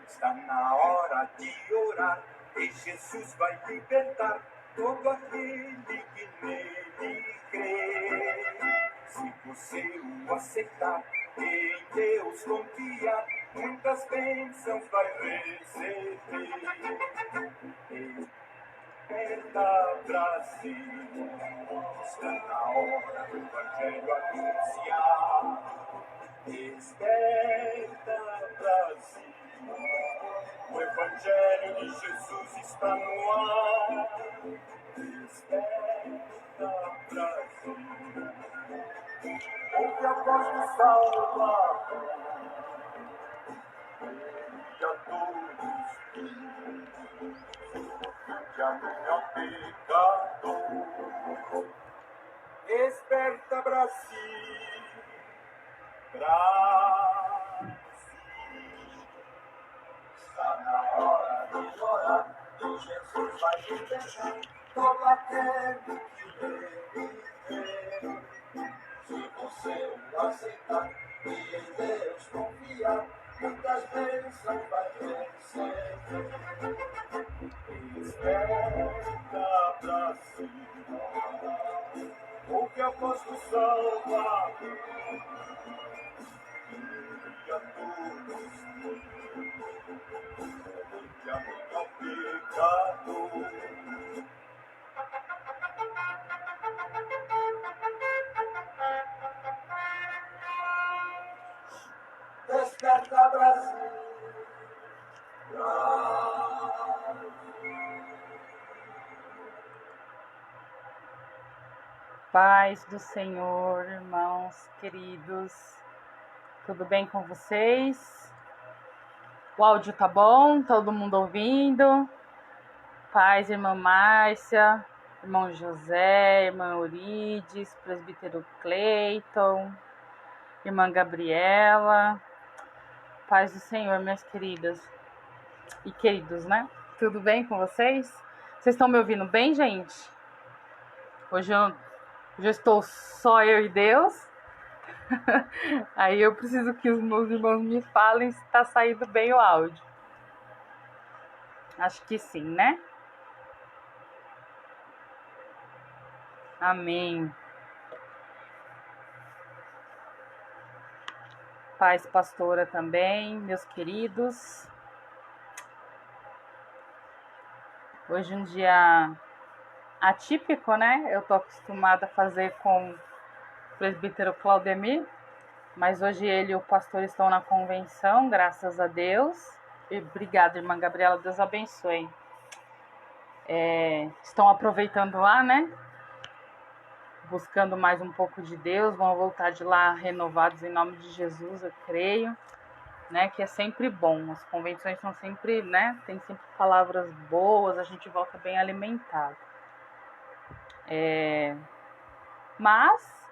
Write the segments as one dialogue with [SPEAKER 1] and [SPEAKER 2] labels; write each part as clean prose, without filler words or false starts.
[SPEAKER 1] Está na hora de orar e Jesus vai libertar todo aquele que nele crê. Se você o aceitar, em Deus confiar, muitas bênçãos vai receber. Desperta, Brasil, está na hora do Evangelho anunciar. Desperta, Brasil, o Evangelho de Jesus está no ar. Desperta, Brasil, ouve a voz do Salvador e a todos que amem ao pecador. Desperta, Brasil, Brasil, está na hora de orar e Jesus vai libertar todo aquele que nele crê. Se você o aceitar e em Deus confiar, muitas bênçãos vai receber. Desperta, Brasil, ouve a voz do Salvador e a todos que amem ao pecador. Desperta, Brasil,
[SPEAKER 2] Paz do Senhor, irmãos queridos, tudo bem com vocês? O áudio tá bom? Todo mundo ouvindo? Paz, irmã Márcia, irmão José, irmã Eurides, presbítero Cleiton, irmã Gabriela. Paz do Senhor, minhas queridas e queridos, né? Tudo bem com vocês? Vocês estão me ouvindo bem, gente? Hoje eu estou só eu e Deus. Aí eu preciso que os meus irmãos me falem se está saindo bem o áudio. Acho que sim, né? Amém. Paz, pastora também, meus queridos. Hoje um dia atípico, né? Eu tô acostumada a fazer com o presbítero Claudemir, mas hoje ele e o pastor estão na convenção, graças a Deus. E obrigada, irmã Gabriela, Deus abençoe. Estão aproveitando lá, né? Buscando mais um pouco de Deus, vão voltar de lá renovados em nome de Jesus, eu creio, né? Que é sempre bom. As convenções são sempre, né? Tem sempre palavras boas, a gente volta bem alimentado. Mas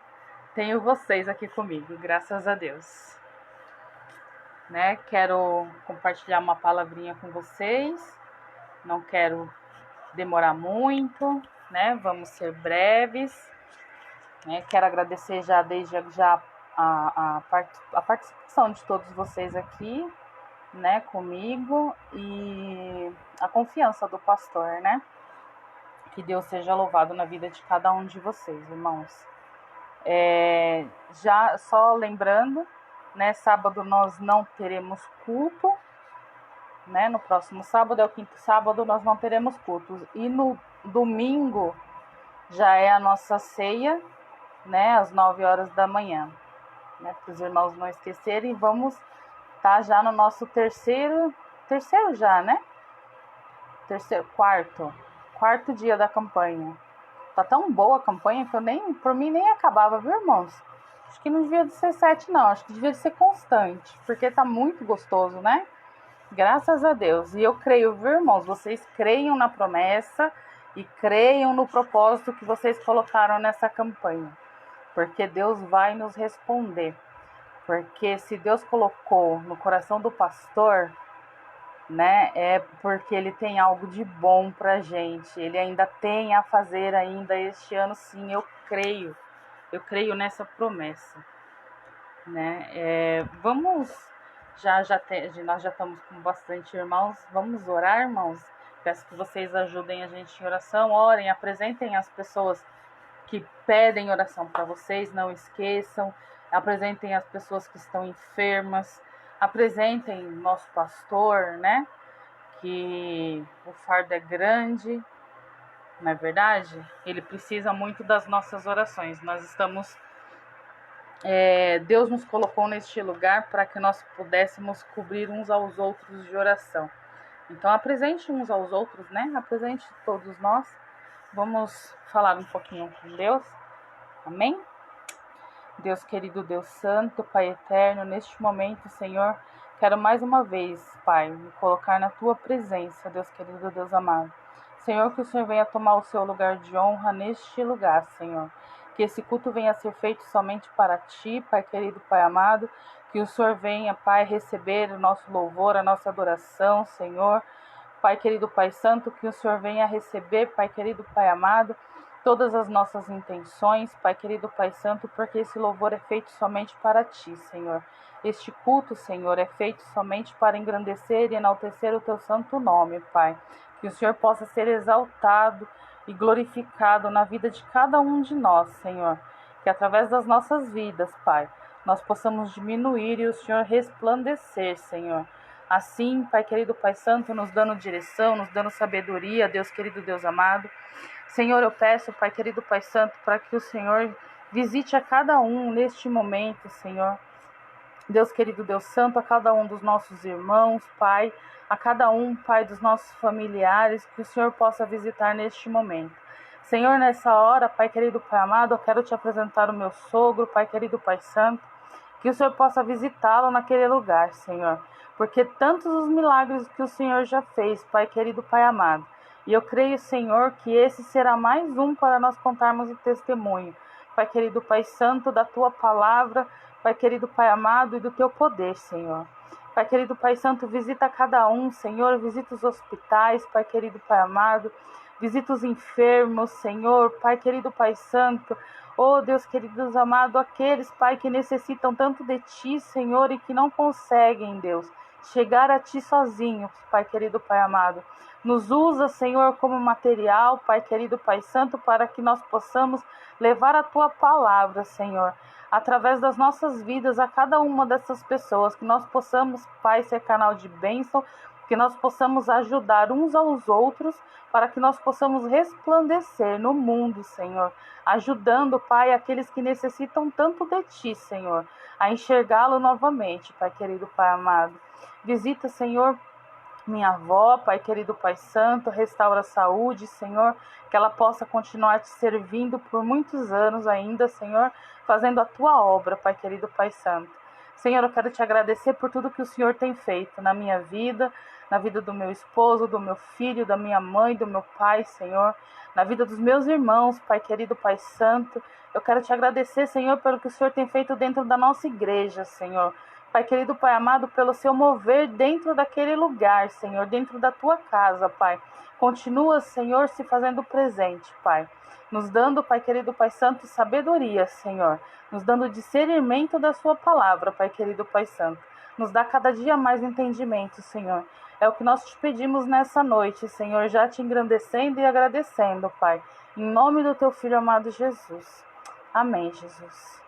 [SPEAKER 2] tenho vocês aqui comigo, graças a Deus. Né? Quero compartilhar uma palavrinha com vocês. Não quero demorar muito, né? Vamos ser breves. Né? Quero agradecer já desde já a participação de todos vocês aqui, né? Comigo e a confiança do pastor, né? Que Deus seja louvado na vida de cada um de vocês, irmãos. Já só lembrando, né? Sábado nós não teremos culto, né? No próximo sábado, é o 5º sábado, nós não teremos cultos. E no domingo já é a nossa ceia, né? Às 9 horas da manhã, né? Para os irmãos não esquecerem, vamos estar já no nosso terceiro já, né? Quarto dia da campanha. Tá tão boa a campanha que por mim nem acabava, viu, irmãos? Acho que não devia ser 7, não. Acho que devia ser constante, porque tá muito gostoso, né? Graças a Deus. E eu creio, viu, irmãos? Vocês creiam na promessa e creiam no propósito que vocês colocaram nessa campanha. Porque Deus vai nos responder. Porque se Deus colocou no coração do pastor, né, é porque ele tem algo de bom pra gente. Ele ainda tem a fazer ainda este ano, sim, eu creio nessa promessa, né? Vamos Nós já estamos com bastante irmãos. Vamos orar, irmãos? Peço que vocês ajudem a gente em oração. Orem, apresentem as pessoas que pedem oração para vocês, não esqueçam. Apresentem as pessoas que estão enfermas. Apresentem nosso pastor, né? Que o fardo é grande, não é verdade? Ele precisa muito das nossas orações. Deus nos colocou neste lugar para que nós pudéssemos cobrir uns aos outros de oração. Então apresente uns aos outros, né? Apresente todos nós. Vamos falar um pouquinho com Deus. Amém? Deus querido, Deus santo, Pai eterno, neste momento, Senhor, quero mais uma vez, Pai, me colocar na Tua presença, Deus querido, Deus amado. Senhor, que o Senhor venha tomar o seu lugar de honra neste lugar, Senhor. Que esse culto venha a ser feito somente para Ti, Pai querido, Pai amado. Que o Senhor venha, Pai, receber o nosso louvor, a nossa adoração, Senhor. Pai querido, Pai santo, que o Senhor venha receber, Pai querido, Pai amado, todas as nossas intenções, Pai querido, Pai santo, porque esse louvor é feito somente para Ti, Senhor. Este culto, Senhor, é feito somente para engrandecer e enaltecer o Teu santo nome, Pai. Que o Senhor possa ser exaltado e glorificado na vida de cada um de nós, Senhor. Que através das nossas vidas, Pai, nós possamos diminuir e o Senhor resplandecer, Senhor. Assim, Pai querido, Pai santo, nos dando direção, nos dando sabedoria, Deus querido, Deus amado. Senhor, eu peço, Pai querido, Pai santo, para que o Senhor visite a cada um neste momento, Senhor. Deus querido, Deus santo, a cada um dos nossos irmãos, Pai, a cada um, Pai, dos nossos familiares, que o Senhor possa visitar neste momento. Senhor, nessa hora, Pai querido, Pai amado, eu quero te apresentar o meu sogro, Pai querido, Pai santo, que o Senhor possa visitá-lo naquele lugar, Senhor, porque tantos os milagres que o Senhor já fez, Pai querido, Pai amado, e eu creio, Senhor, que esse será mais um para nós contarmos o testemunho, Pai querido, Pai santo, da Tua palavra, Pai querido, Pai amado, e do Teu poder, Senhor. Pai querido, Pai santo, visita cada um, Senhor, visita os hospitais, Pai querido, Pai amado, visita os enfermos, Senhor, Pai querido, Pai santo, oh Deus querido, Deus amado, aqueles, Pai, que necessitam tanto de Ti, Senhor, e que não conseguem, Deus, chegar a Ti sozinhos, Pai querido, Pai amado. Nos usa, Senhor, como material, Pai querido, Pai santo, para que nós possamos levar a Tua palavra, Senhor, através das nossas vidas a cada uma dessas pessoas, que nós possamos, Pai, ser canal de bênção, que nós possamos ajudar uns aos outros, para que nós possamos resplandecer no mundo, Senhor, ajudando, Pai, aqueles que necessitam tanto de Ti, Senhor, a enxergá-lo novamente, Pai querido, Pai amado. Visita, Senhor, minha avó, Pai querido, Pai santo, restaura a saúde, Senhor, que ela possa continuar te servindo por muitos anos ainda, Senhor, fazendo a Tua obra, Pai querido, Pai santo. Senhor, eu quero te agradecer por tudo que o Senhor tem feito na minha vida, na vida do meu esposo, do meu filho, da minha mãe, do meu pai, Senhor, na vida dos meus irmãos, Pai querido, Pai santo. Eu quero te agradecer, Senhor, pelo que o Senhor tem feito dentro da nossa igreja, Senhor. Pai querido, Pai amado, pelo seu mover dentro daquele lugar, Senhor, dentro da Tua casa, Pai. Continua, Senhor, se fazendo presente, Pai. Nos dando, Pai querido, Pai santo, sabedoria, Senhor. Nos dando discernimento da Sua palavra, Pai querido, Pai santo. Nos dá cada dia mais entendimento, Senhor. É o que nós te pedimos nessa noite, Senhor, já te engrandecendo e agradecendo, Pai. Em nome do Teu Filho amado Jesus. Amém, Jesus.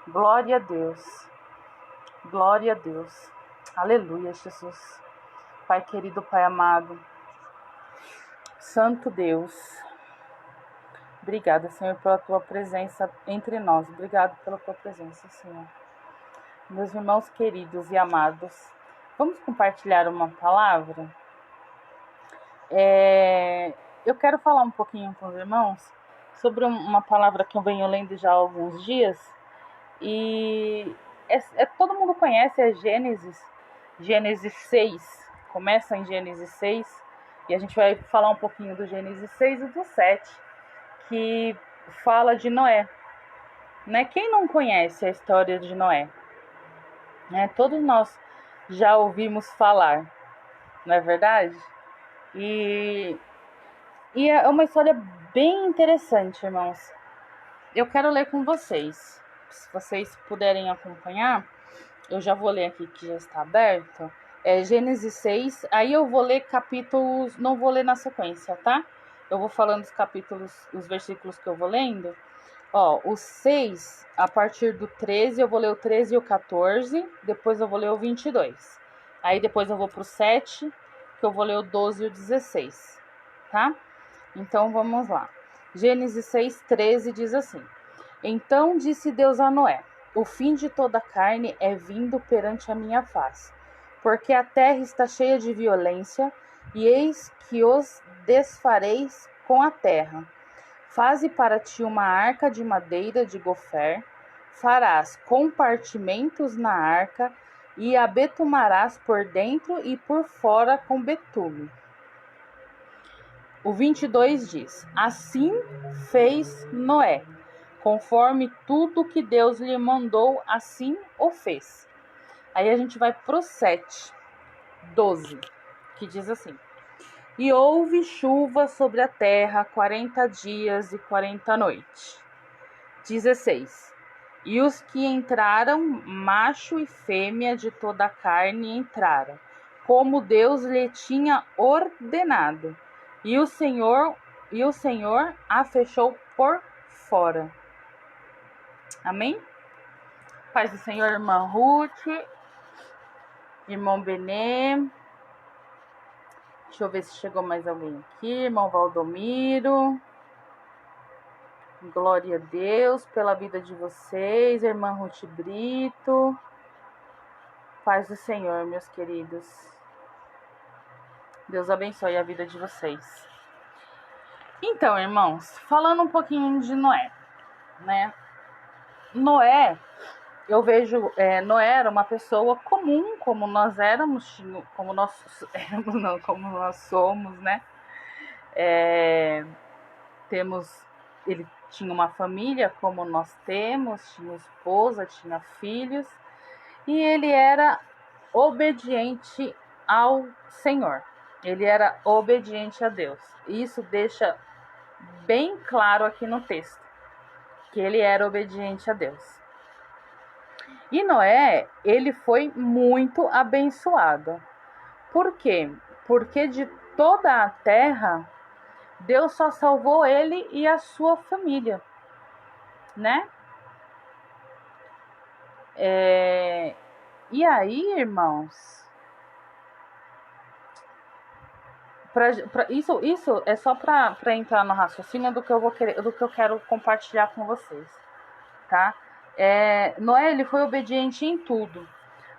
[SPEAKER 2] Glória a Deus. Glória a Deus. Aleluia, Jesus. Pai querido, Pai amado. Santo Deus. Obrigada, Senhor, pela Tua presença entre nós. Obrigado pela Tua presença, Senhor. Meus irmãos queridos e amados, vamos compartilhar uma palavra? Eu quero falar um pouquinho com os irmãos sobre uma palavra que eu venho lendo já há alguns dias. E todo mundo conhece, é Gênesis 6. Começa em Gênesis 6. E a gente vai falar um pouquinho do Gênesis 6 e do 7, que fala de Noé. Né? Quem não conhece a história de Noé? Todos nós já ouvimos falar, não é verdade? E é uma história bem interessante, irmãos. Eu quero ler com vocês. Se vocês puderem acompanhar, eu já vou ler aqui que já está aberto. É Gênesis 6, aí eu vou ler capítulos, não vou ler na sequência, tá? Eu vou falando os capítulos, os versículos que eu vou lendo. Ó, o 6, a partir do 13, eu vou ler o 13 e o 14, depois eu vou ler o 22. Aí depois eu vou pro 7, que eu vou ler o 12 e o 16, tá? Então vamos lá. Gênesis 6, 13 diz assim: Então disse Deus a Noé: O fim de toda carne é vindo perante a minha face, porque a terra está cheia de violência, e eis que os desfareis com a terra. Faze para ti uma arca de madeira de gofer, farás compartimentos na arca, e a betumarás por dentro e por fora com betume. O 22 diz: Assim fez Noé, conforme tudo que Deus lhe mandou, assim o fez. Aí a gente vai pro 7, 12, que diz assim: E houve chuva sobre a terra 40 dias e 40 noites. 16. E os que entraram, macho e fêmea de toda a carne entraram, como Deus lhe tinha ordenado. E o Senhor a fechou por fora. Amém? Paz do Senhor, irmã Ruth, irmão Benê. Deixa eu ver se chegou mais alguém aqui. Irmão Valdomiro. Glória a Deus pela vida de vocês. Irmã Ruth Brito. Paz do Senhor, meus queridos. Deus abençoe a vida de vocês. Então, irmãos, falando um pouquinho de Noé, né? Noé, eu vejo, Noé era uma pessoa comum, como nós éramos, como nós éramos, não, como nós somos, né? Ele tinha uma família como nós temos, tinha esposa, tinha filhos, e ele era obediente ao Senhor. Ele era obediente a Deus. Isso deixa bem claro aqui no texto, que ele era obediente a Deus. E Noé, ele foi muito abençoado. Por quê? Porque de toda a terra, Deus só salvou ele e a sua família, né? E aí, irmãos, isso é só para entrar no raciocínio do que eu quero compartilhar com vocês, tá? Noé, ele foi obediente em tudo.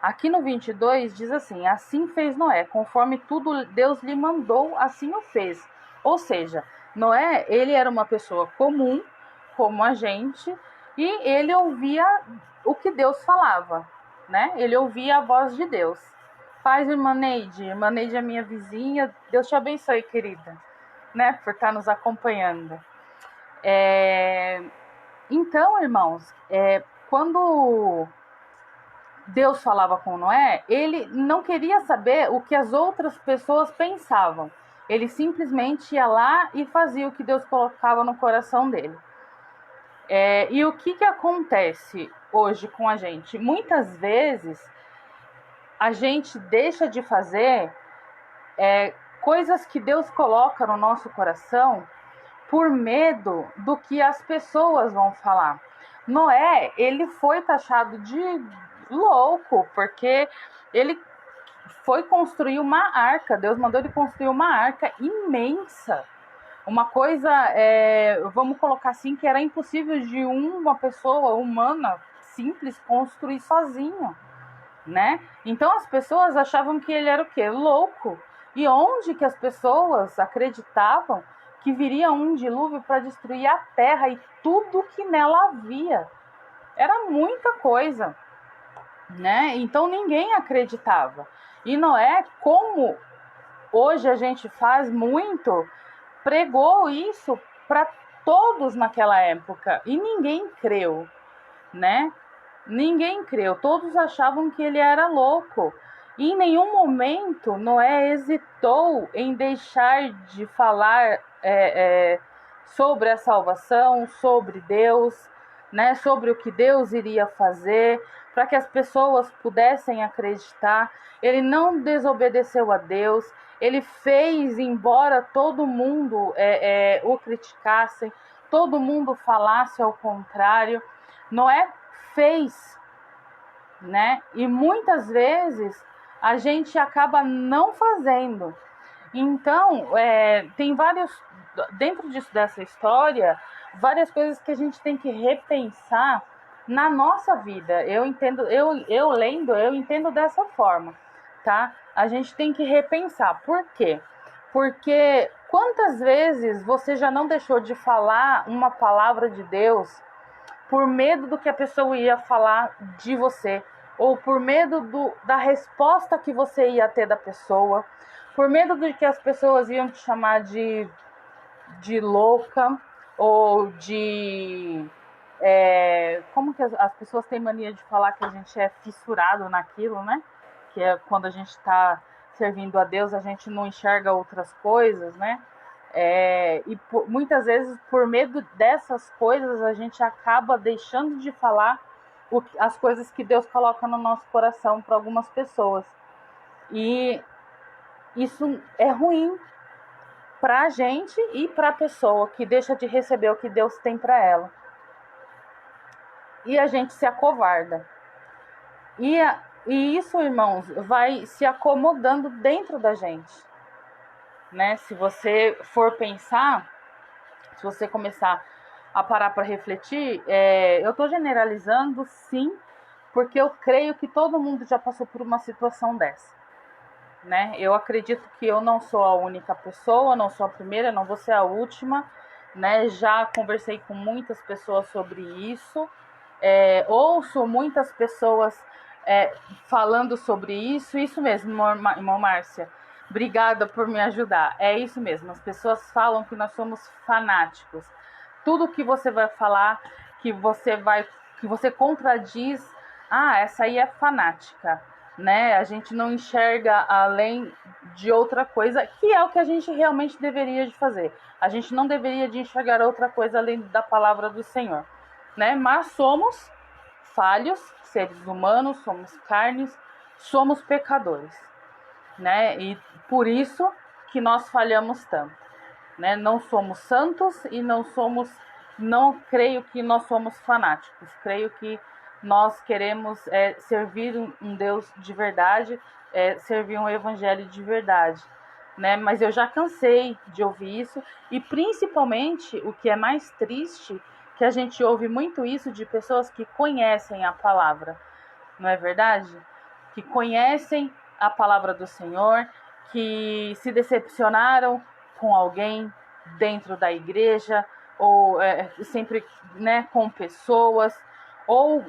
[SPEAKER 2] Aqui no 22 diz assim: Assim fez Noé, conforme tudo Deus lhe mandou, assim o fez. Ou seja, Noé, ele era uma pessoa comum, como a gente, e ele ouvia o que Deus falava, né? Ele ouvia a voz de Deus. Paz, irmã Neide. Irmã Neide é minha vizinha. Deus te abençoe, querida, né? Por estar nos acompanhando. Então, irmãos, quando Deus falava com Noé, ele não queria saber o que as outras pessoas pensavam. Ele simplesmente ia lá e fazia o que Deus colocava no coração dele. E o que acontece hoje com a gente? Muitas vezes a gente deixa de fazer coisas que Deus coloca no nosso coração por medo do que as pessoas vão falar. Noé, ele foi taxado de louco, porque ele foi construir uma arca. Deus mandou ele construir uma arca imensa. Uma coisa, vamos colocar assim, que era impossível de uma pessoa humana simples construir sozinho, né? Então as pessoas achavam que ele era o quê? Louco. E onde que as pessoas acreditavam que viria um dilúvio para destruir a terra e tudo que nela havia? Era muita coisa, né? Então ninguém acreditava. E Noé, como hoje a gente faz muito, pregou isso para todos naquela época e ninguém creu, né? Ninguém creu, todos achavam que ele era louco. E em nenhum momento Noé hesitou em deixar de falar sobre a salvação, sobre Deus, né? Sobre o que Deus iria fazer. para que as pessoas pudessem acreditar. Ele não desobedeceu a Deus. Ele fez, embora todo mundo o criticasse, todo mundo falasse ao contrário. Noé fez, né? E muitas vezes a gente acaba não fazendo. Então, tem vários, dentro dessa história, várias coisas que a gente tem que repensar na nossa vida. Eu entendo, eu lendo, eu entendo dessa forma, tá? A gente tem que repensar. Por quê? Porque quantas vezes você já não deixou de falar uma palavra de Deus por medo do que a pessoa ia falar de você, ou por medo da resposta que você ia ter da pessoa, por medo de que as pessoas iam te chamar de louca, ou de... como que as pessoas têm mania de falar que a gente é fissurado naquilo, né? Que é quando a gente está servindo a Deus, a gente não enxerga outras coisas, né? Muitas vezes, por medo dessas coisas, a gente acaba deixando de falar as coisas que Deus coloca no nosso coração para algumas pessoas. E isso é ruim para a gente e para a pessoa que deixa de receber o que Deus tem para ela. E a gente se acovarda. E isso, irmãos, vai se acomodando dentro da gente, né? Se você for pensar, se você começar a parar para refletir, eu estou generalizando, sim, porque eu creio que todo mundo já passou por uma situação dessa, né? Eu acredito que eu não sou a única pessoa, não sou a primeira, não vou ser a última, né? Já conversei com muitas pessoas sobre isso, ouço muitas pessoas falando sobre isso mesmo, irmã Márcia. Obrigada por me ajudar. É isso mesmo, as pessoas falam que nós somos fanáticos. Tudo que você vai falar, que você contradiz, essa aí é fanática, né? A gente não enxerga além de outra coisa, que é o que a gente realmente deveria de fazer. A gente não deveria de enxergar outra coisa além da palavra do Senhor, né? Mas somos falhos, seres humanos, somos carnes, somos pecadores, né? E por isso que nós falhamos tanto, né? Não somos santos e não creio que nós somos fanáticos. Creio que nós queremos servir um Deus de verdade, servir um evangelho de verdade, né? Mas eu já cansei de ouvir isso, e principalmente o que é mais triste, que a gente ouve muito isso de pessoas que conhecem a palavra, não é verdade? Que conhecem a palavra do Senhor, que se decepcionaram com alguém dentro da igreja, ou sempre, né, com pessoas, ou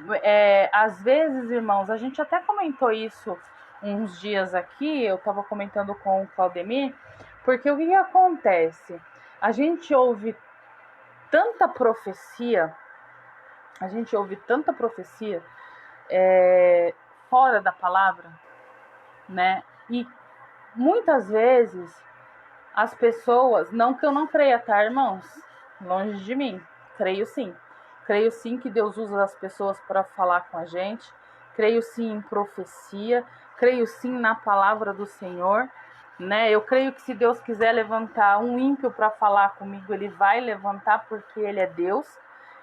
[SPEAKER 2] às vezes, irmãos, a gente até comentou isso uns dias aqui, eu estava comentando com o Claudemir, porque o que acontece? A gente ouve tanta profecia, fora da palavra, né? E muitas vezes as pessoas, não que eu não creia, tá, irmãos? Longe de mim. Creio sim. Creio sim que Deus usa as pessoas para falar com a gente. Creio sim em profecia. Creio sim na palavra do Senhor, né? Eu creio que se Deus quiser levantar um ímpio para falar comigo, Ele vai levantar, porque Ele é Deus.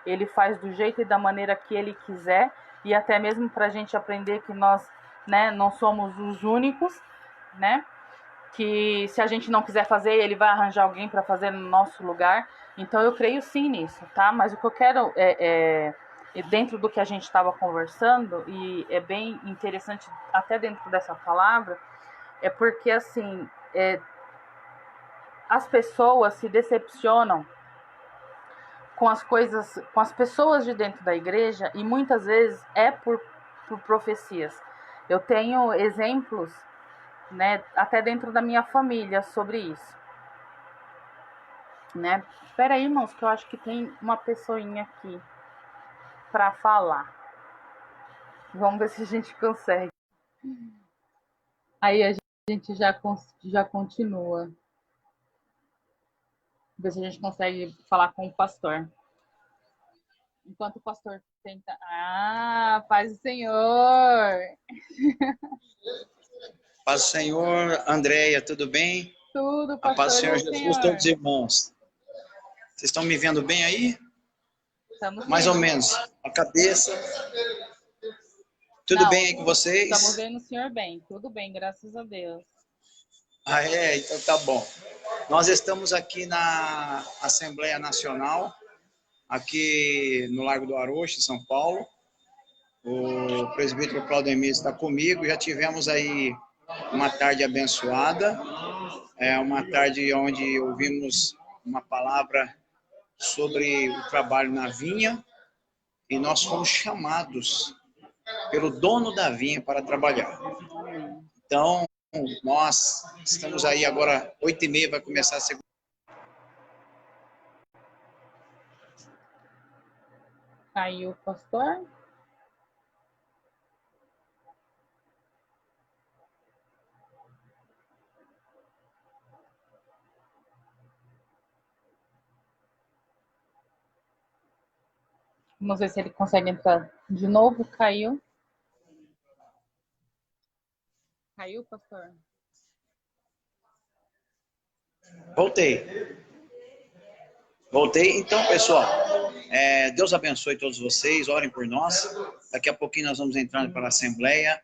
[SPEAKER 2] Ele faz do jeito e da maneira que Ele quiser. E até mesmo para a gente aprender que nós, né, não somos os únicos, né? Que se a gente não quiser fazer, Ele vai arranjar alguém para fazer no nosso lugar. Então eu creio sim nisso, tá? Mas o que eu quero dentro do que a gente estava conversando, e é bem interessante até dentro dessa palavra, é porque assim, as pessoas se decepcionam com as coisas, com as pessoas de dentro da igreja, e muitas vezes é por profecias. Eu tenho exemplos, né, até dentro da minha família sobre isso, né? Espera aí, irmãos, que eu acho que tem uma pessoinha aqui para falar. Vamos ver se a gente consegue. Aí a gente já continua. Ver se a gente consegue falar com o pastor. Enquanto o pastor tenta. Ah, paz do Senhor!
[SPEAKER 3] Paz do Senhor, Andréia, tudo bem?
[SPEAKER 2] Tudo,
[SPEAKER 3] A paz do
[SPEAKER 2] pastor, e
[SPEAKER 3] Senhor
[SPEAKER 2] o
[SPEAKER 3] Jesus, todos os
[SPEAKER 2] Senhor?
[SPEAKER 3] irmãos. Vocês estão me vendo bem aí?
[SPEAKER 2] Estamos
[SPEAKER 3] Mais ou
[SPEAKER 2] vendo.
[SPEAKER 3] menos. A cabeça. Tudo
[SPEAKER 2] Não,
[SPEAKER 3] bem aí com
[SPEAKER 2] estamos
[SPEAKER 3] vocês?
[SPEAKER 2] vendo o Senhor bem. Tudo bem, graças a Deus.
[SPEAKER 3] Ah, é? Então tá bom. Nós estamos aqui na Assembleia Nacional, aqui no Largo do Arocho, em São Paulo. O presbítero Claudemir está comigo. Já tivemos aí uma tarde abençoada. É uma tarde onde ouvimos uma palavra sobre o trabalho na vinha e nós fomos chamados pelo dono da vinha para trabalhar.
[SPEAKER 2] Amém.
[SPEAKER 3] Então, nós estamos aí agora, 8h30, vai começar a segunda.
[SPEAKER 2] Aí o pastor. Vamos ver se ele consegue entrar de novo. Caiu. Caiu, pastor?
[SPEAKER 3] Voltei. Então, pessoal, Deus abençoe todos vocês, orem por nós. Daqui a pouquinho nós vamos entrar para a Assembleia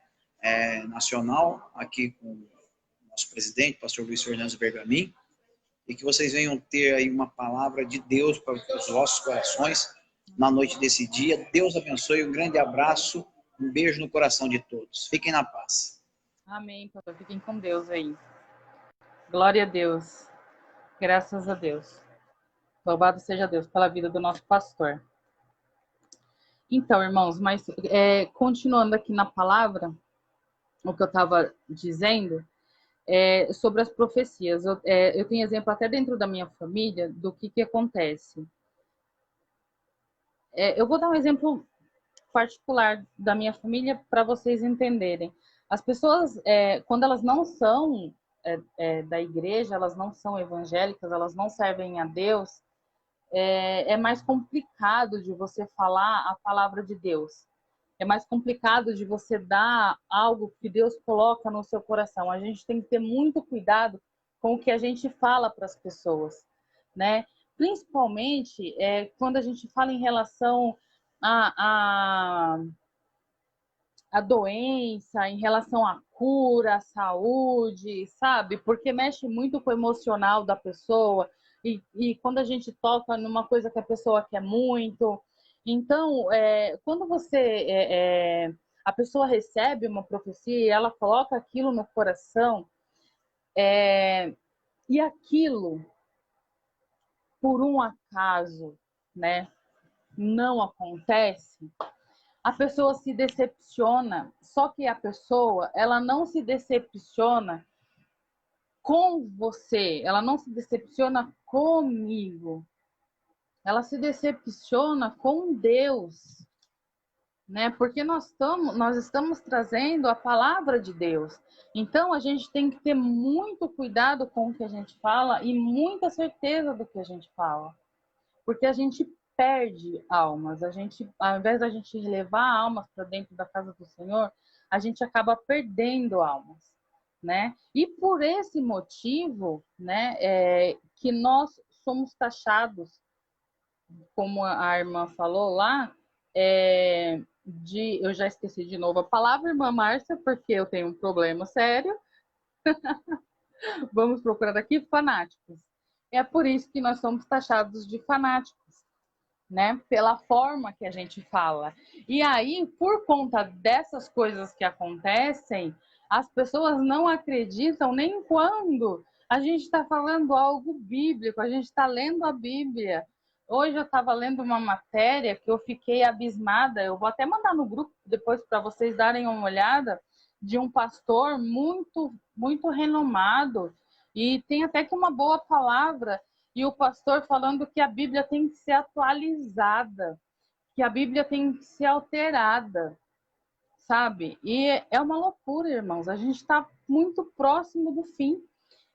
[SPEAKER 3] Nacional, aqui com o nosso presidente, pastor Luiz Fernandes Bergamin, e que vocês venham ter aí uma palavra de Deus para os vossos corações na noite desse dia. Deus abençoe, um grande abraço, um beijo no coração de todos. Fiquem na paz.
[SPEAKER 2] Amém, pastor. Fiquem com Deus aí. Glória a Deus. Graças a Deus. Louvado seja Deus pela vida do nosso pastor. Então, irmãos, mas continuando aqui na palavra, o que eu estava dizendo, sobre as profecias. Eu tenho exemplo até dentro da minha família do que acontece. Eu vou dar um exemplo particular da minha família para vocês entenderem. As pessoas, quando elas não são da igreja, elas não são evangélicas, elas não servem a Deus, é mais complicado de você falar a palavra de Deus. É mais complicado de você dar algo que Deus coloca no seu coração. A gente tem que ter muito cuidado com o que a gente fala para as pessoas, né? Principalmente quando a gente fala em relação a doença, em relação à cura, à saúde, sabe? Porque mexe muito com o emocional da pessoa e quando a gente toca numa coisa que a pessoa quer muito. Então, quando a pessoa recebe uma profecia e ela coloca aquilo no coração, e aquilo, por um acaso, né, não acontece, a pessoa se decepciona, só que a pessoa, ela não se decepciona com você, ela não se decepciona comigo, ela se decepciona com Deus, né? Porque nós estamos trazendo a palavra de Deus. Então, a gente tem que ter muito cuidado com o que a gente fala e muita certeza do que a gente fala. Porque a gente perde almas. Ao invés da gente levar almas para dentro da casa do Senhor, a gente acaba perdendo almas, né? E por esse motivo, né, que nós somos taxados, como a irmã falou lá, eu já esqueci de novo a palavra, irmã Márcia, porque eu tenho um problema sério. Vamos procurar aqui, fanáticos. É por isso que nós somos taxados de fanáticos, né? Pela forma que a gente fala. E aí, por conta dessas coisas que acontecem, as pessoas não acreditam nem quando a gente está falando algo bíblico, a gente está lendo a Bíblia. Hoje eu estava lendo uma matéria que eu fiquei abismada, eu vou até mandar no grupo depois para vocês darem uma olhada, de um pastor muito, muito renomado, e tem até que uma boa palavra, e o pastor falando que a Bíblia tem que ser atualizada, que a Bíblia tem que ser alterada, sabe? E é uma loucura, irmãos. A gente está muito próximo do fim.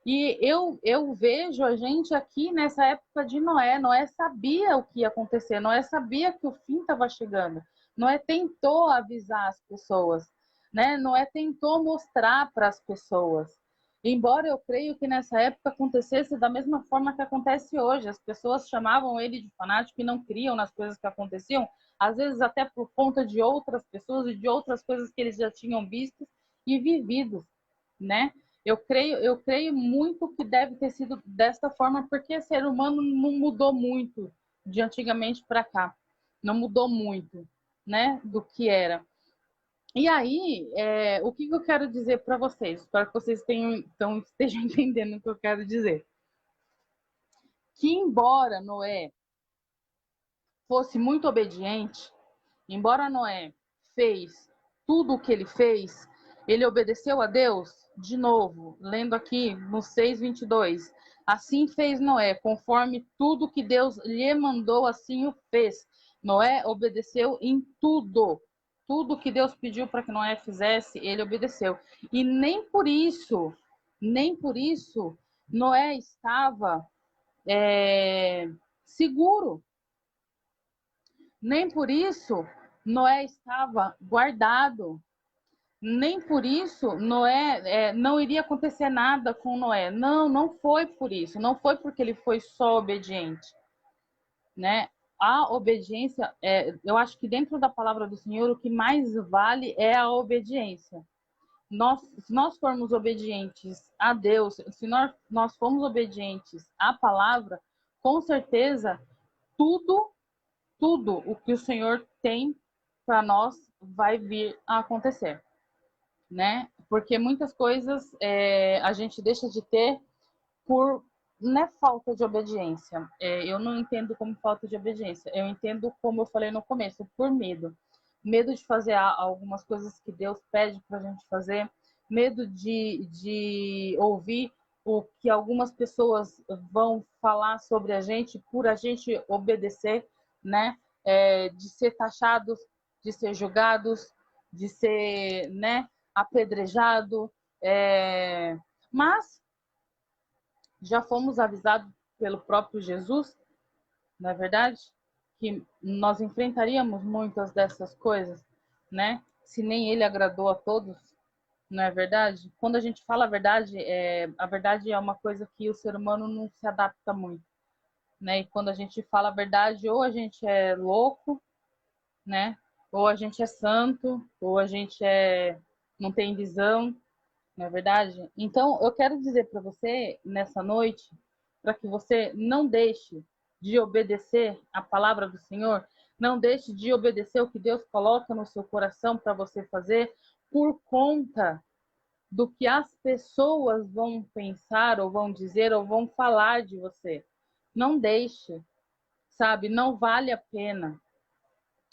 [SPEAKER 2] E eu vejo a gente aqui nessa época de Noé. Noé sabia o que ia acontecer, Noé sabia que o fim estava chegando. Noé tentou avisar as pessoas, né? Noé tentou mostrar para as pessoas. Embora eu creio que nessa época acontecesse da mesma forma que acontece hoje. As pessoas chamavam ele de fanático e não criam nas coisas que aconteciam, às vezes até por conta de outras pessoas e de outras coisas que eles já tinham visto e vivido, né? Eu creio muito que deve ter sido desta forma, porque o ser humano não mudou muito de antigamente para cá. Não mudou muito, né, do que era. E aí, o que eu quero dizer para vocês? Espero que vocês estejam entendendo o que eu quero dizer. Que embora Noé fosse muito obediente, embora Noé fez tudo o que ele obedeceu a Deus, de novo, lendo aqui no 6:22. Assim fez Noé, conforme tudo que Deus lhe mandou, assim o fez. Noé obedeceu em tudo. Tudo que Deus pediu para que Noé fizesse, ele obedeceu. E nem por isso, Noé estava seguro. Nem por isso Noé estava guardado. Nem por isso Noé não iria acontecer nada com Noé. Não, não foi por isso. Não foi porque ele foi só obediente, né? A obediência, eu acho que dentro da palavra do Senhor o que mais vale é a obediência. Se nós formos obedientes a Deus, se nós formos obedientes à palavra, com certeza tudo o que o Senhor tem para nós vai vir a acontecer, né? Porque muitas coisas a gente deixa de ter por não é falta de obediência. Eu não entendo como falta de obediência. Eu entendo, como eu falei no começo, por medo. Medo de fazer algumas coisas que Deus pede para a gente fazer, medo de ouvir o que algumas pessoas vão falar sobre a gente por a gente obedecer, né? De ser taxados, de ser julgados, de ser, né, apedrejado. Mas já fomos avisados pelo próprio Jesus, não é verdade? Que nós enfrentaríamos muitas dessas coisas, né? Se nem ele agradou a todos, não é verdade? Quando a gente fala a verdade é uma coisa que o ser humano não se adapta muito, né? E quando a gente fala a verdade, ou a gente é louco, né? Ou a gente é santo, ou a gente não tem visão, não é verdade? Então, eu quero dizer para você, nessa noite, para que você não deixe de obedecer a palavra do Senhor, não deixe de obedecer o que Deus coloca no seu coração para você fazer, por conta do que as pessoas vão pensar, ou vão dizer, ou vão falar de você. Não deixe, sabe? Não vale a pena.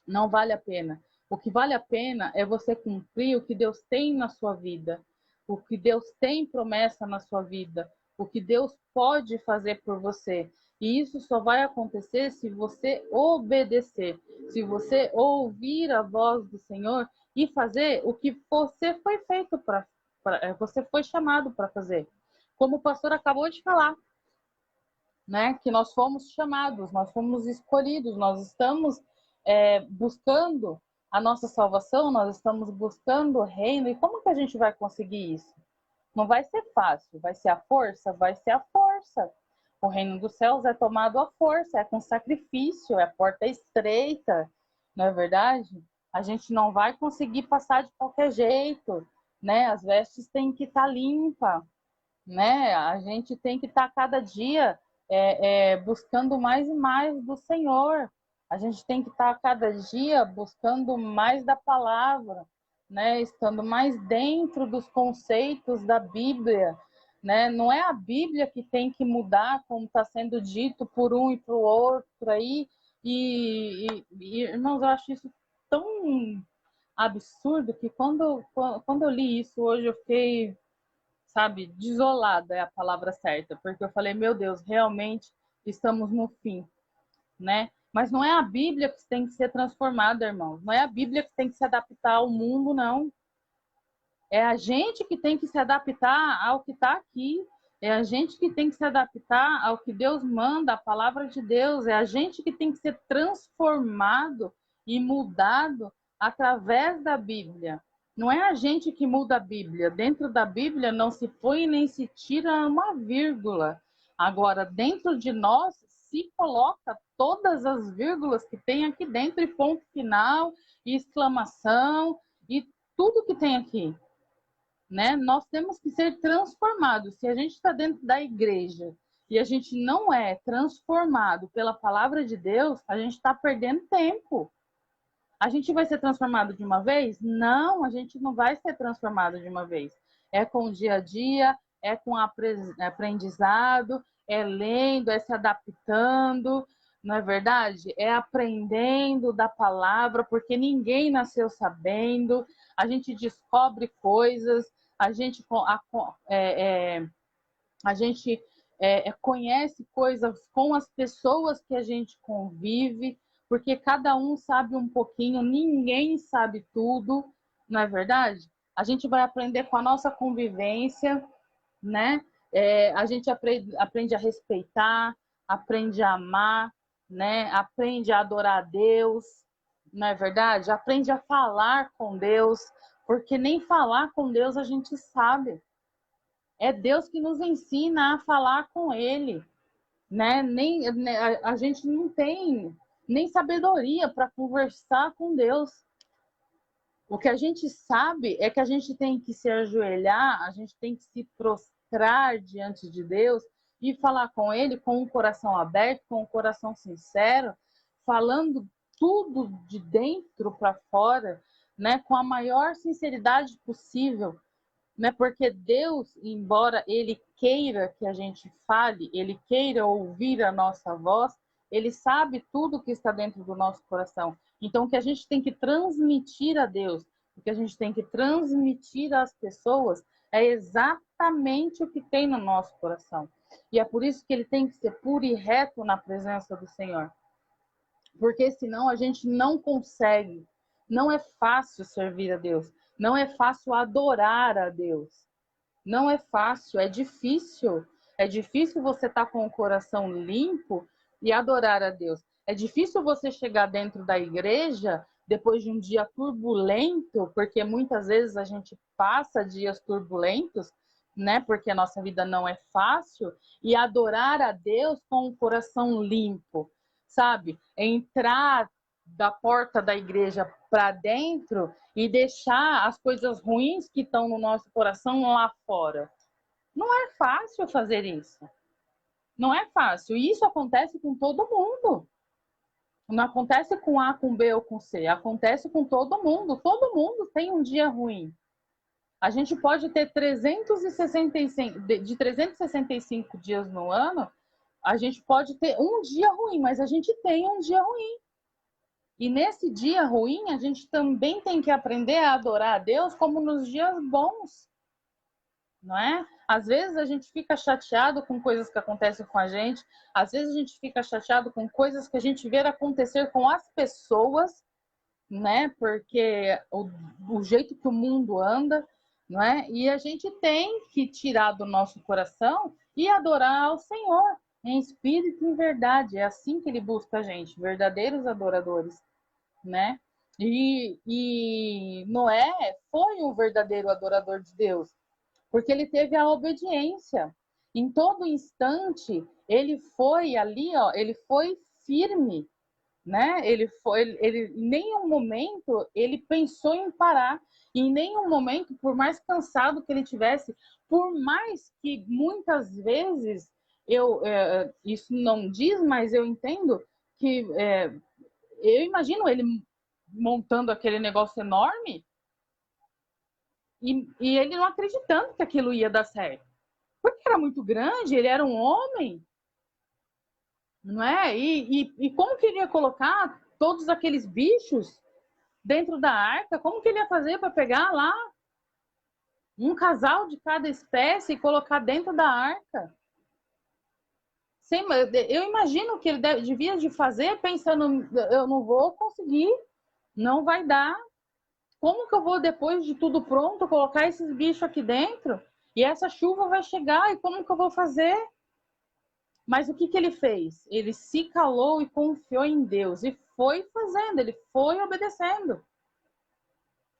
[SPEAKER 2] Não vale a pena. O que vale a pena é você cumprir o que Deus tem na sua vida, o que Deus tem promessa na sua vida, o que Deus pode fazer por você. E isso só vai acontecer se você obedecer, se você ouvir a voz do Senhor e fazer o que você foi feito você foi chamado para fazer. Como o pastor acabou de falar, né? Que nós fomos chamados, nós fomos escolhidos, nós estamos buscando a nossa salvação, nós estamos buscando o reino. E como que a gente vai conseguir isso? Não vai ser fácil, vai ser a força? Vai ser a força. O reino dos céus é tomado à força, é com sacrifício, é a porta estreita, não é verdade? A gente não vai conseguir passar de qualquer jeito, né? As vestes têm que estar limpas, né? A gente tem que estar cada dia buscando mais e mais do Senhor. A gente tem que estar cada dia buscando mais da palavra, né? Estando mais dentro dos conceitos da Bíblia, né? Não é a Bíblia que tem que mudar, como está sendo dito por um e por outro aí. Irmãos, eu acho isso tão absurdo que quando eu li isso hoje eu fiquei, sabe, desolada é a palavra certa, porque eu falei, meu Deus, realmente estamos no fim, né? Mas não é a Bíblia que tem que ser transformada, irmãos. Não é a Bíblia que tem que se adaptar ao mundo, não. É a gente que tem que se adaptar ao que está aqui. É a gente que tem que se adaptar ao que Deus manda, a palavra de Deus. É a gente que tem que ser transformado e mudado através da Bíblia. Não é a gente que muda a Bíblia. Dentro da Bíblia não se põe nem se tira uma vírgula. Agora, dentro de nós se coloca todas as vírgulas que tem aqui dentro, e ponto final, e exclamação, e tudo que tem aqui. Né? Nós temos que ser transformados. Se a gente está dentro da igreja e a gente não é transformado pela palavra de Deus, a gente está perdendo tempo. A gente vai ser transformado de uma vez? Não, a gente não vai ser transformado de uma vez. É com o dia a dia, é com aprendizado, é lendo, é se adaptando, não é verdade? É aprendendo da palavra, porque ninguém nasceu sabendo. A gente descobre coisas, a gente conhece coisas com as pessoas que a gente convive, porque cada um sabe um pouquinho, ninguém sabe tudo, não é verdade? A gente vai aprender com a nossa convivência, né? A gente aprende a respeitar, aprende a amar, né? Aprende a adorar a Deus, não é verdade? Aprende a falar com Deus, porque nem falar com Deus a gente sabe. É Deus que nos ensina a falar com Ele, né? A gente não tem nem sabedoria para conversar com Deus. O que a gente sabe é que a gente tem que se ajoelhar, a gente tem que se prostrar diante de Deus e falar com Ele com o coração aberto, com o coração sincero, falando tudo de dentro para fora, né? Com a maior sinceridade possível. Né? Porque Deus, embora Ele queira que a gente fale, Ele queira ouvir a nossa voz, Ele sabe tudo que está dentro do nosso coração. Então, o que a gente tem que transmitir a Deus, o que a gente tem que transmitir às pessoas, é exatamente o que tem no nosso coração. E é por isso que ele tem que ser puro e reto na presença do Senhor. Porque senão a gente não consegue. Não é fácil servir a Deus. Não é fácil adorar a Deus. Não é fácil, é difícil. É difícil você estar com o coração limpo e adorar a Deus. É difícil você chegar dentro da igreja depois de um dia turbulento, porque muitas vezes a gente passa dias turbulentos, né? Porque a nossa vida não é fácil, e adorar a Deus com o coração limpo, sabe? Entrar da porta da igreja para dentro e deixar as coisas ruins que estão no nosso coração lá fora. Não é fácil fazer isso. Não é fácil. E isso acontece com todo mundo. Não acontece com A, com B ou com C. Acontece com todo mundo. Todo mundo tem um dia ruim. A gente pode ter 365 dias no ano, a gente pode ter um dia ruim, mas a gente tem um dia ruim. E nesse dia ruim, a gente também tem que aprender a adorar a Deus como nos dias bons, não é? Às vezes a gente fica chateado com coisas que acontecem com a gente, às vezes a gente fica chateado com coisas que a gente vê acontecer com as pessoas, né? Porque o jeito que o mundo anda, não é? E a gente tem que tirar do nosso coração e adorar ao Senhor em espírito e em verdade. É assim que Ele busca a gente, verdadeiros adoradores, né? E Noé foi um verdadeiro adorador de Deus, porque ele teve a obediência. Em todo instante, ele foi ali, ó, ele foi firme, né? Em nenhum momento ele pensou em parar, em nenhum momento, por mais cansado que ele tivesse, por mais que muitas vezes isso não diz, mas eu entendo que eu imagino ele montando aquele negócio enorme e ele não acreditando que aquilo ia dar certo, porque era muito grande, ele era um homem, não é? E como que ele ia colocar todos aqueles bichos dentro da arca? Como que ele ia fazer para pegar lá um casal de cada espécie e colocar dentro da arca? Eu imagino que ele devia de fazer pensando, eu não vou conseguir, não vai dar. Como que eu vou, depois de tudo pronto, colocar esses bichos aqui dentro? E essa chuva vai chegar, e como que eu vou fazer? Mas o que que ele fez? Ele se calou e confiou em Deus, e foi fazendo, ele foi obedecendo.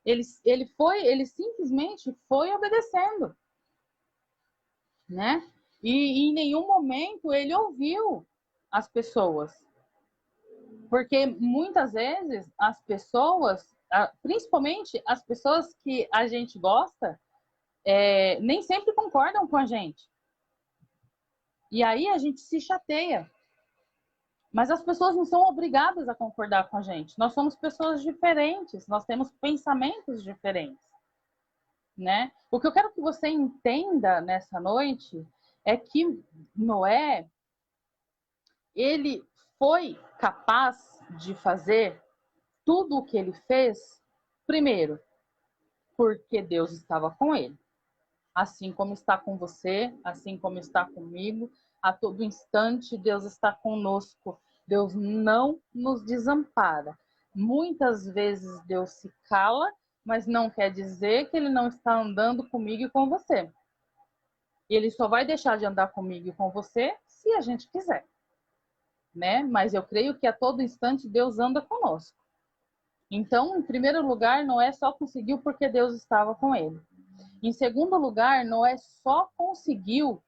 [SPEAKER 2] Ele simplesmente foi obedecendo, né? E em nenhum momento ele ouviu as pessoas. Porque muitas vezes as pessoas, principalmente as pessoas que a gente gosta, nem sempre concordam com a gente. E aí a gente se chateia. Mas as pessoas não são obrigadas a concordar com a gente. Nós somos pessoas diferentes, nós temos pensamentos diferentes, né? O que eu quero que você entenda nessa noite é que Noé, ele foi capaz de fazer tudo o que ele fez, primeiro, porque Deus estava com ele. Assim como está com você, assim como está comigo, a todo instante Deus está conosco. Deus não nos desampara. Muitas vezes Deus se cala, mas não quer dizer que ele não está andando comigo e com você. Ele só vai deixar de andar comigo e com você se a gente quiser, né? Mas eu creio que a todo instante Deus anda conosco. Então, em primeiro lugar, Noé só conseguiu porque Deus estava com ele. Em segundo lugar, Noé só conseguiu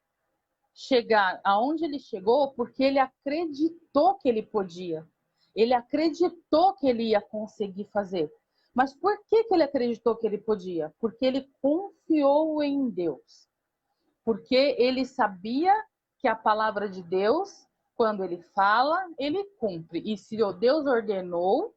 [SPEAKER 2] chegar aonde ele chegou porque ele acreditou que ele podia. Ele acreditou que ele ia conseguir fazer. Mas por que ele acreditou que ele podia? Porque ele confiou em Deus. Porque ele sabia que a palavra de Deus, quando ele fala, ele cumpre. E se Deus ordenou,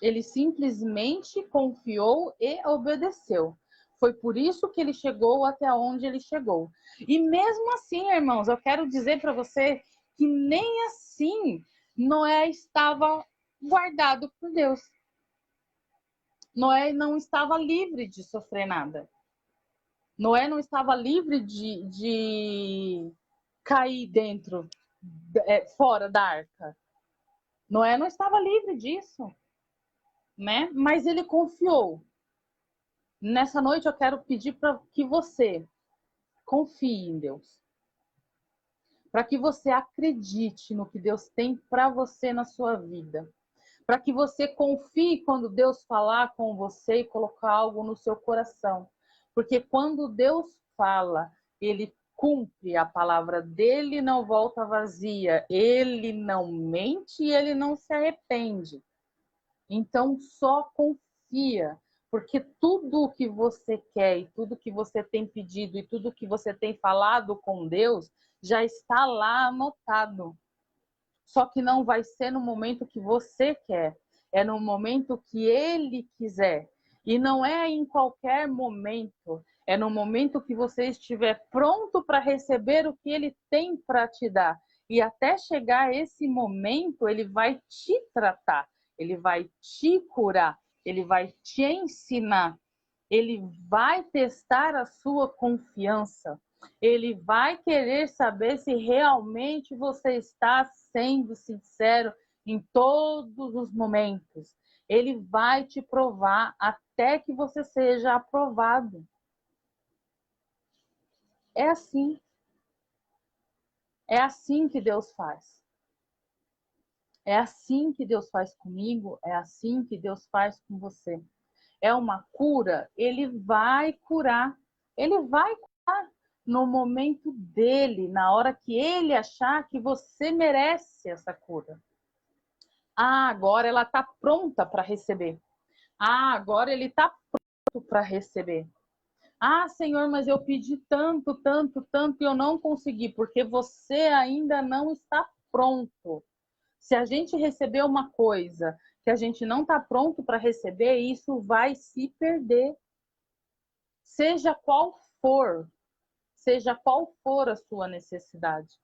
[SPEAKER 2] ele simplesmente confiou e obedeceu. Foi por isso que ele chegou até onde ele chegou. E mesmo assim, irmãos, eu quero dizer para você que nem assim Noé estava guardado por Deus. Noé não estava livre de sofrer nada. Noé não estava livre de cair dentro, fora da arca. Noé não estava livre disso, né? Mas ele confiou. Nessa noite eu quero pedir para que você confie em Deus. Para que você acredite no que Deus tem para você na sua vida. Para que você confie quando Deus falar com você e colocar algo no seu coração. Porque quando Deus fala, ele cumpre a palavra dele, não volta vazia. Ele não mente e ele não se arrepende. Então só confia. Porque tudo o que você quer e tudo que você tem pedido e tudo que você tem falado com Deus já está lá anotado. Só que não vai ser no momento que você quer, é no momento que Ele quiser. E não é em qualquer momento, é no momento que você estiver pronto para receber o que Ele tem para te dar. E até chegar esse momento, Ele vai te tratar, Ele vai te curar, Ele vai te ensinar, Ele vai testar a sua confiança. Ele vai querer saber se realmente você está sendo sincero em todos os momentos. Ele vai te provar até que você seja aprovado. É assim. É assim que Deus faz. É assim que Deus faz comigo, é assim que Deus faz com você. É uma cura, ele vai curar. Ele vai curar no momento dele, na hora que ele achar que você merece essa cura. Ah, agora ela está pronta para receber. Ah, agora ele está pronto para receber. Ah, Senhor, mas eu pedi tanto, tanto, tanto e eu não consegui, porque você ainda não está pronto. Se a gente receber uma coisa que a gente não está pronto para receber, isso vai se perder. Seja qual for a sua necessidade.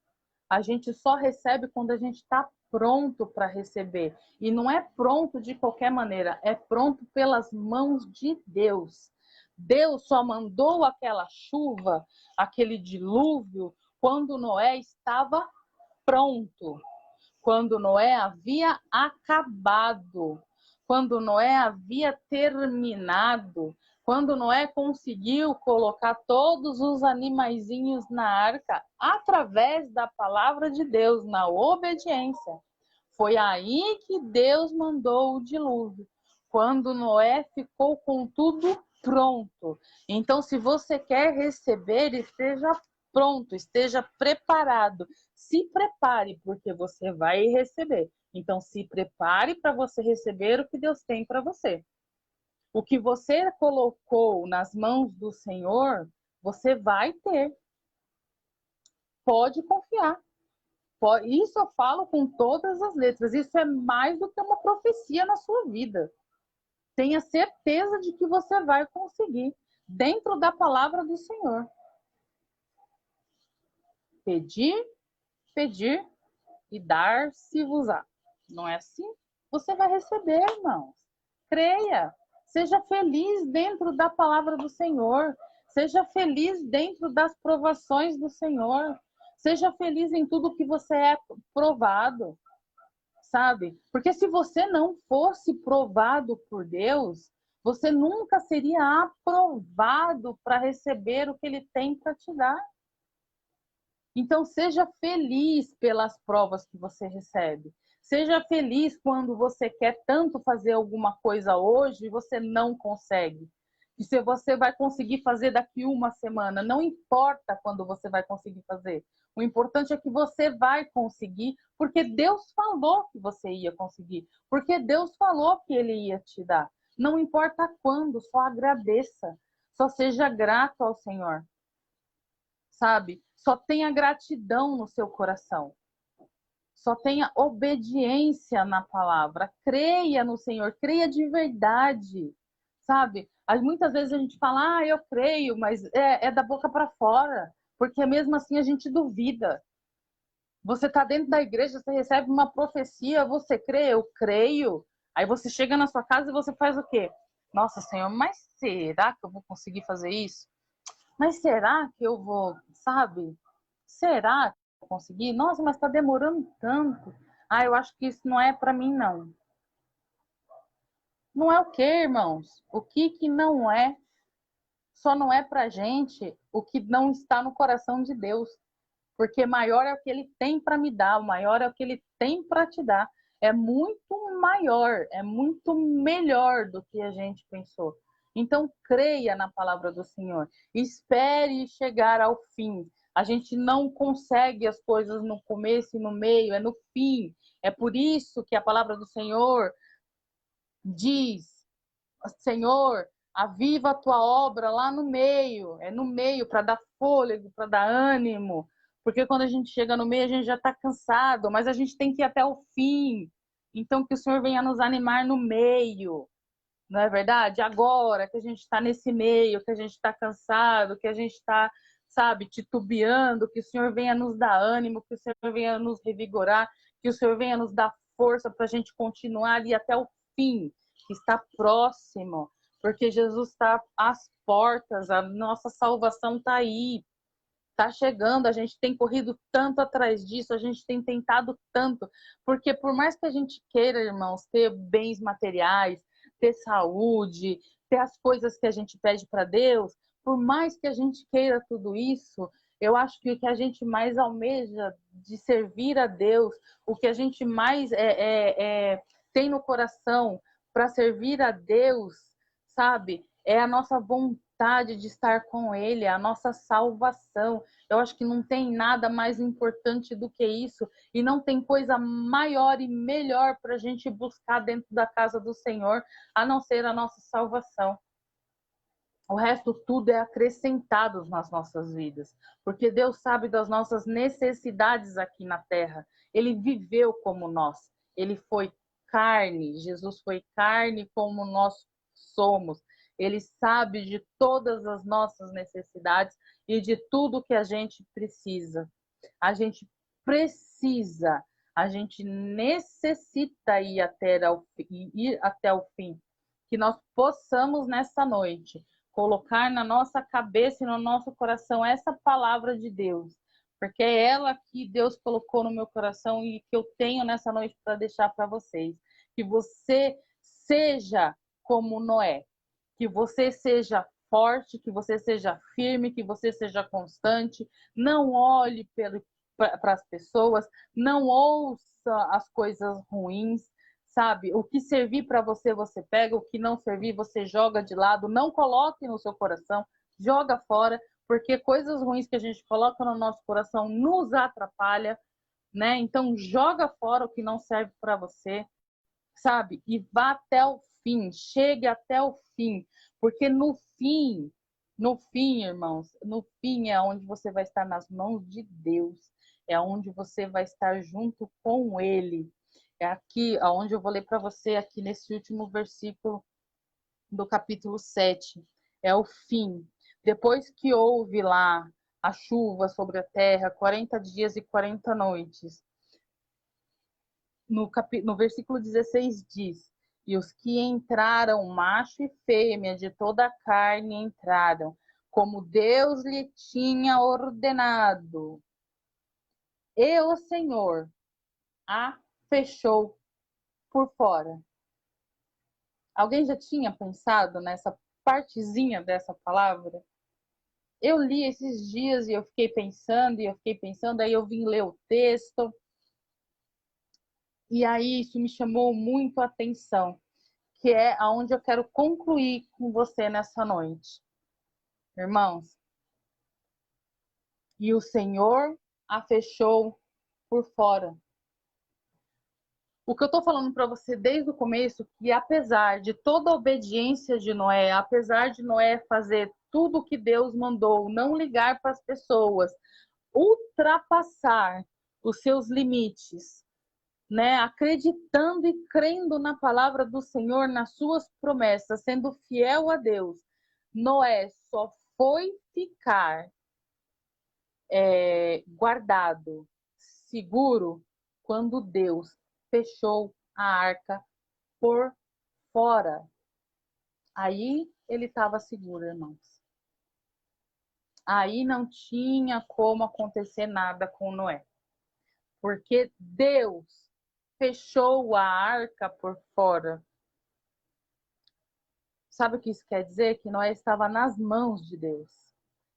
[SPEAKER 2] A gente só recebe quando a gente está pronto para receber. E não é pronto de qualquer maneira, é pronto pelas mãos de Deus. Deus só mandou aquela chuva, aquele dilúvio, quando Noé estava pronto. Quando Noé havia acabado. Quando Noé havia terminado. Quando Noé conseguiu colocar todos os animaizinhos na arca através da palavra de Deus, na obediência. Foi aí que Deus mandou o dilúvio. Quando Noé ficou com tudo pronto. Então, se você quer receber, esteja pronto, esteja preparado. Se prepare, porque você vai receber. Então, se prepare para você receber o que Deus tem para você. O que você colocou nas mãos do Senhor, você vai ter. Pode confiar. Isso eu falo com todas as letras. Isso é mais do que uma profecia na sua vida. Tenha certeza de que você vai conseguir, dentro da palavra do Senhor. Pedir, pedir e dar-se-vos-á. Não é assim? Você vai receber, irmãos. Creia. Seja feliz dentro da palavra do Senhor. Seja feliz dentro das provações do Senhor. Seja feliz em tudo que você é provado. Sabe? Porque se você não fosse provado por Deus, você nunca seria aprovado para receber o que Ele tem para te dar. Então, seja feliz pelas provas que você recebe. Seja feliz quando você quer tanto fazer alguma coisa hoje e você não consegue. E se você vai conseguir fazer daqui uma semana, não importa quando você vai conseguir fazer. O importante é que você vai conseguir, porque Deus falou que você ia conseguir. Porque Deus falou que Ele ia te dar. Não importa quando, só agradeça. Só seja grato ao Senhor. Sabe? Só tenha gratidão no seu coração. Só tenha obediência na palavra. Creia no Senhor, creia de verdade. Sabe? Muitas vezes a gente fala, eu creio, mas é da boca para fora. Porque mesmo assim a gente duvida. Você está dentro da igreja, você recebe uma profecia, você crê? Eu creio. Aí você chega na sua casa e você faz o quê? Nossa, Senhor, mas será que eu vou conseguir fazer isso? Mas será que eu vou, sabe? Será que eu vou conseguir? Nossa, mas está demorando tanto. Eu acho que isso não é para mim, não. Não é o quê, irmãos? O que não é? Só não é pra gente o que não está no coração de Deus. Porque maior é o que Ele tem para me dar, o maior é o que Ele tem para te dar. É muito maior, é muito melhor do que a gente pensou. Então, creia na palavra do Senhor. Espere chegar ao fim. A gente não consegue as coisas no começo e no meio, é no fim. É por isso que a palavra do Senhor diz: Senhor, aviva a tua obra lá no meio. É no meio para dar fôlego, para dar ânimo. Porque quando a gente chega no meio, a gente já está cansado, mas a gente tem que ir até o fim. Então, que o Senhor venha nos animar no meio. Não é verdade? Agora que a gente está nesse meio, que a gente está cansado, que a gente está, sabe, titubeando, que o Senhor venha nos dar ânimo, que o Senhor venha nos revigorar, que o Senhor venha nos dar força para a gente continuar ali até o fim, que está próximo, porque Jesus está às portas, a nossa salvação está aí, está chegando, a gente tem corrido tanto atrás disso, a gente tem tentado tanto, porque por mais que a gente queira, irmãos, ter bens materiais, ter saúde, ter as coisas que a gente pede para Deus, por mais que a gente queira tudo isso, eu acho que o que a gente mais almeja de servir a Deus, o que a gente mais tem no coração para servir a Deus, sabe? É a nossa vontade de estar com Ele, a nossa salvação. Eu acho que não tem nada mais importante do que isso, e não tem coisa maior e melhor para a gente buscar dentro da casa do Senhor, a não ser a nossa salvação. O resto tudo é acrescentado nas nossas vidas, porque Deus sabe das nossas necessidades aqui na terra. Ele viveu como nós, ele foi carne, Jesus foi carne como nós somos. Ele sabe de todas as nossas necessidades e de tudo que a gente precisa. A gente precisa, a gente necessita ir até o fim. Que nós possamos nessa noite colocar na nossa cabeça e no nosso coração essa palavra de Deus, porque é ela que Deus colocou no meu coração e que eu tenho nessa noite para deixar para vocês. Que você seja como Noé, que você seja forte, que você seja firme, que você seja constante. Não olhe para as pessoas, não ouça as coisas ruins, sabe? O que servir para você, você pega, o que não servir, você joga de lado, não coloque no seu coração, joga fora, porque coisas ruins que a gente coloca no nosso coração nos atrapalha, né? Então joga fora o que não serve para você, sabe? E vá até o fim, chegue até o fim, porque no fim, irmãos, no fim é onde você vai estar nas mãos de Deus, é onde você vai estar junto com Ele. É aqui, aonde eu vou ler para você aqui nesse último versículo do capítulo 7. É o fim. Depois que houve lá a chuva sobre a terra, 40 dias e 40 noites, no versículo 16 diz: e os que entraram, macho e fêmea, de toda a carne entraram, como Deus lhe tinha ordenado. E o Senhor a fechou por fora. Alguém já tinha pensado nessa partezinha dessa palavra? Eu li esses dias e eu fiquei pensando, aí eu vim ler o texto, e aí isso me chamou muito a atenção, que é aonde eu quero concluir com você nessa noite. Irmãos, e o Senhor a fechou por fora. O que eu estou falando para você desde o começo, que apesar de toda a obediência de Noé, apesar de Noé fazer tudo o que Deus mandou, não ligar para as pessoas, ultrapassar os seus limites, né? Acreditando e crendo na palavra do Senhor, nas suas promessas, sendo fiel a Deus, Noé só foi ficar guardado, seguro, quando Deus fechou a arca por fora. Aí ele estava seguro, irmãos. Aí não tinha como acontecer nada com Noé, porque Deus fechou a arca por fora. Sabe o que isso quer dizer? Que Noé estava nas mãos de Deus.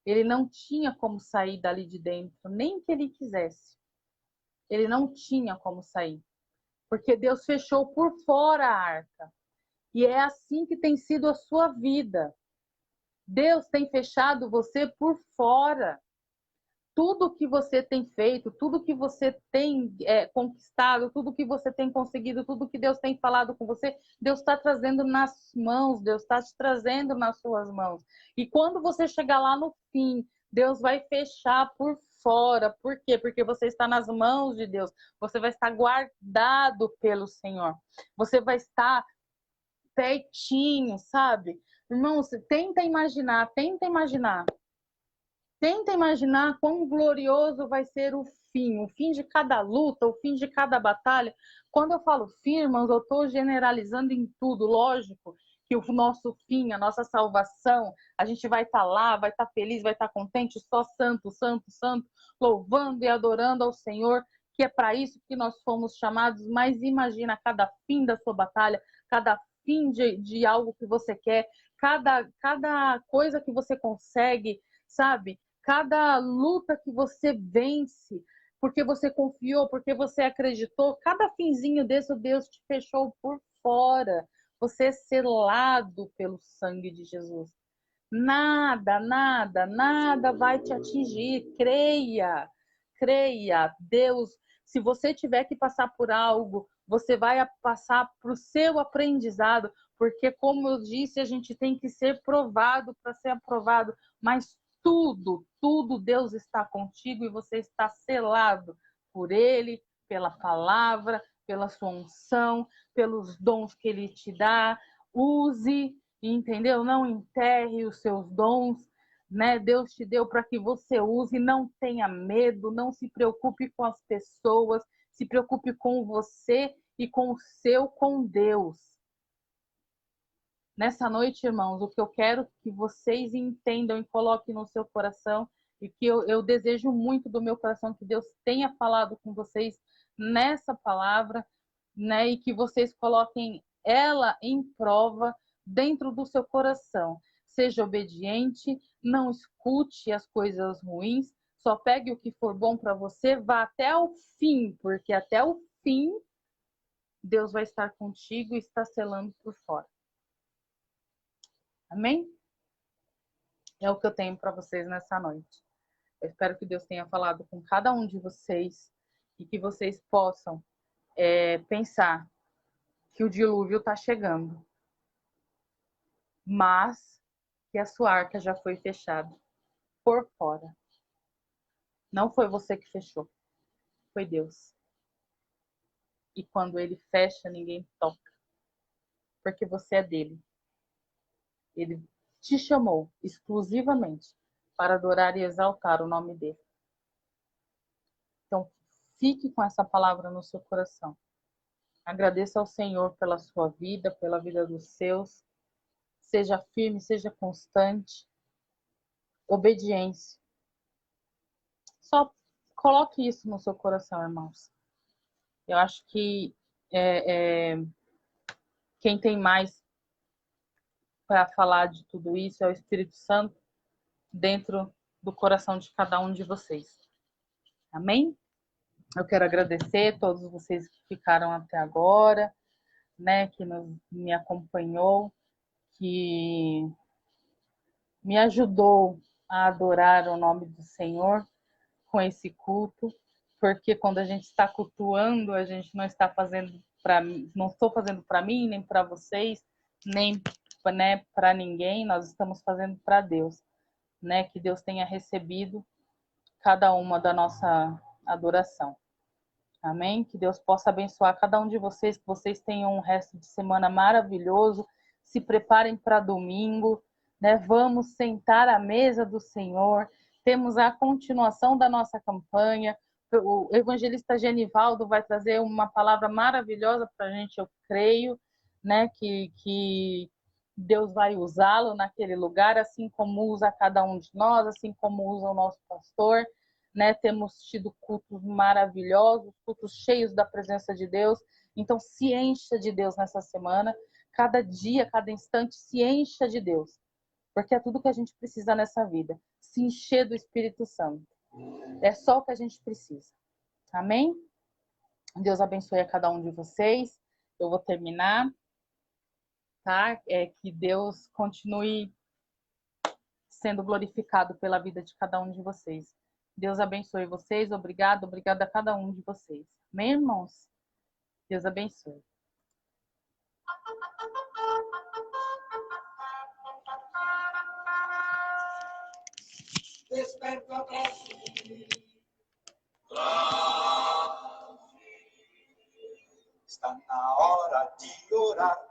[SPEAKER 2] Ele não tinha como sair dali de dentro, nem que ele quisesse. Ele não tinha como sair, porque Deus fechou por fora a arca. E é assim que tem sido a sua vida. Deus tem fechado você por fora. Tudo que você tem feito, tudo que você tem conquistado, tudo que você tem conseguido, tudo que Deus tem falado com você, Deus está trazendo nas mãos, Deus está te trazendo nas suas mãos. E quando você chegar lá no fim, Deus vai fechar por fora. Por quê? Porque você está nas mãos de Deus. Você vai estar guardado pelo Senhor. Você vai estar pertinho, sabe? Irmãos, tenta imaginar. Tenta imaginar quão glorioso vai ser o fim de cada luta, o fim de cada batalha. Quando eu falo fim, irmãos, eu estou generalizando em tudo, lógico, que o nosso fim, a nossa salvação, a gente vai estar lá, vai estar feliz, vai estar contente, só santo, santo, santo, louvando e adorando ao Senhor, que é para isso que nós fomos chamados. Mas imagina cada fim da sua batalha, cada fim de algo que você quer, cada coisa que você consegue, sabe? Cada luta que você vence, porque você confiou, porque você acreditou, cada finzinho desse, Deus te fechou por fora. Você é selado pelo sangue de Jesus. Nada, nada, nada vai te atingir. Creia, creia. Deus, se você tiver que passar por algo, você vai passar para o seu aprendizado, porque, como eu disse, a gente tem que ser provado para ser aprovado, mas tudo Deus está contigo e você está selado por Ele, pela palavra, pela sua unção, pelos dons que Ele te dá. Use, entendeu? Não enterre os seus dons, né? Deus te deu para que você use, não tenha medo, não se preocupe com as pessoas, se preocupe com você e com Deus. Nessa noite, irmãos, o que eu quero que vocês entendam e coloquem no seu coração, e que eu desejo muito do meu coração que Deus tenha falado com vocês nessa palavra, né? E que vocês coloquem ela em prova, dentro do seu coração. Seja obediente, não escute as coisas ruins, só pegue o que for bom para você, vá até o fim, porque até o fim Deus vai estar contigo e está selando por fora. Amém? É o que eu tenho para vocês nessa noite. Eu espero que Deus tenha falado com cada um de vocês e que vocês possam pensar que o dilúvio está chegando, mas que a sua arca já foi fechada por fora. Não foi você que fechou, foi Deus. E quando ele fecha, ninguém toca, porque você é dele. Ele te chamou exclusivamente para adorar e exaltar o nome dele. Então, fique com essa palavra no seu coração. Agradeça ao Senhor pela sua vida, pela vida dos seus. Seja firme, seja constante. Obediência. Só coloque isso no seu coração, irmãos. Eu acho que quem tem mais para falar de tudo isso é o Espírito Santo dentro do coração de cada um de vocês. Amém? Eu quero agradecer a todos vocês que ficaram até agora, né, que me acompanhou, que me ajudou a adorar o nome do Senhor com esse culto, porque quando a gente está cultuando, a gente não está fazendo não estou fazendo para mim, nem para vocês, nem, né, para ninguém, nós estamos fazendo para Deus, né? Que Deus tenha recebido cada uma da nossa adoração. Amém? Que Deus possa abençoar cada um de vocês, que vocês tenham um resto de semana maravilhoso, se preparem para domingo, né? Vamos sentar à mesa do Senhor, temos a continuação da nossa campanha, o evangelista Genivaldo vai trazer uma palavra maravilhosa para a gente, eu creio, né? Que Deus vai usá-lo naquele lugar, assim como usa cada um de nós, assim como usa o nosso pastor, né? Temos tido cultos maravilhosos, cultos cheios da presença de Deus. Então, se encha de Deus nessa semana. Cada dia, cada instante, se encha de Deus. Porque é tudo que a gente precisa nessa vida. Se encher do Espírito Santo. É só o que a gente precisa. Amém? Deus abençoe a cada um de vocês. Eu vou terminar. Tá? Que Deus continue sendo glorificado pela vida de cada um de vocês. Deus abençoe vocês. Obrigada a cada um de vocês. Amém, irmãos? Deus abençoe.
[SPEAKER 1] Desperta para si. Está na hora de orar.